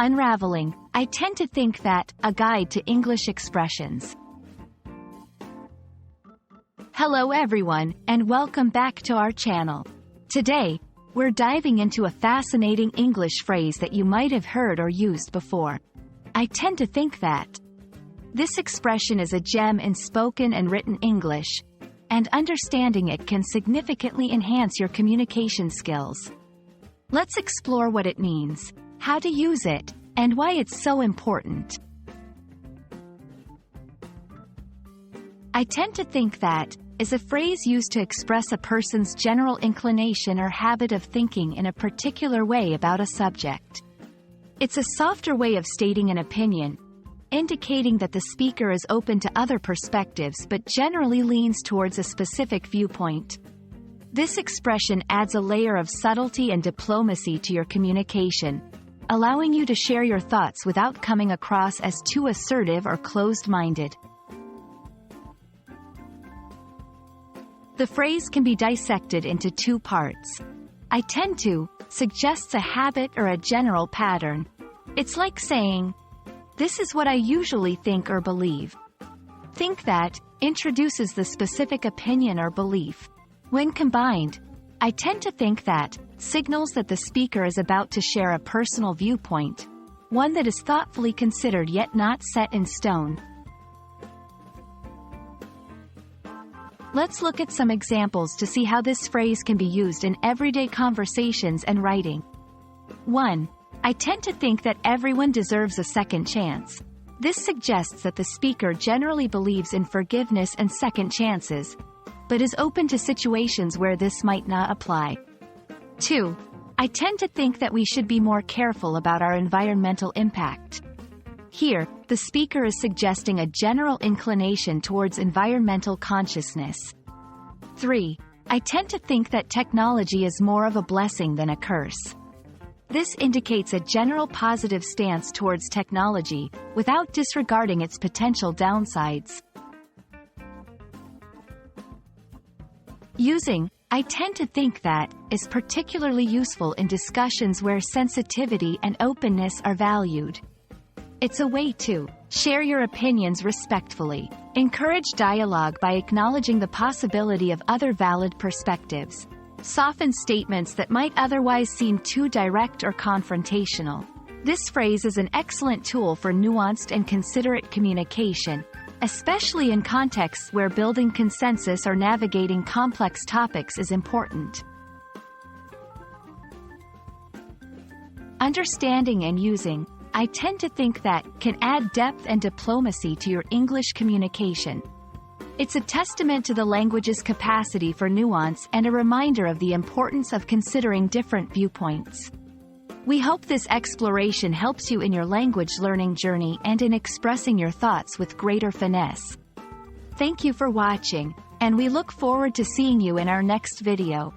Unraveling, I Tend to Think That, a guide to English expressions. Hello everyone, and welcome back to our channel. Today, we're diving into a fascinating English phrase that you might have heard or used before. I tend to think that. This expression is a gem in spoken and written English, and understanding it can significantly enhance your communication skills. Let's explore what it means, how to use it, and why it's so important. I tend to think that is a phrase used to express a person's general inclination or habit of thinking in a particular way about a subject. It's a softer way of stating an opinion, indicating that the speaker is open to other perspectives but generally leans towards a specific viewpoint. This expression adds a layer of subtlety and diplomacy to your communication, allowing you to share your thoughts without coming across as too assertive or closed-minded. The phrase can be dissected into two parts. I tend to suggests a habit or a general pattern. It's like saying, "This is what I usually think or believe." Think that introduces the specific opinion or belief. When combined, I tend to think that signals that the speaker is about to share a personal viewpoint, one that is thoughtfully considered yet not set in stone. Let's look at some examples to see how this phrase can be used in everyday conversations and writing. 1. I tend to think that everyone deserves a second chance. This suggests that the speaker generally believes in forgiveness and second chances, but is open to situations where this might not apply. 2. I tend to think that we should be more careful about our environmental impact. Here, the speaker is suggesting a general inclination towards environmental consciousness. 3. I tend to think that technology is more of a blessing than a curse. This indicates a general positive stance towards technology, without disregarding its potential downsides. Using I tend to think that is particularly useful in discussions where sensitivity and openness are valued. It's a way to share your opinions respectfully, encourage dialogue by acknowledging the possibility of other valid perspectives, soften statements that might otherwise seem too direct or confrontational. This phrase is an excellent tool for nuanced and considerate communication, especially in contexts where building consensus or navigating complex topics is important. Understanding and using I tend to think that can add depth and diplomacy to your English communication. It's a testament to the language's capacity for nuance and a reminder of the importance of considering different viewpoints. We hope this exploration helps you in your language learning journey and in expressing your thoughts with greater finesse. Thank you for watching, and we look forward to seeing you in our next video.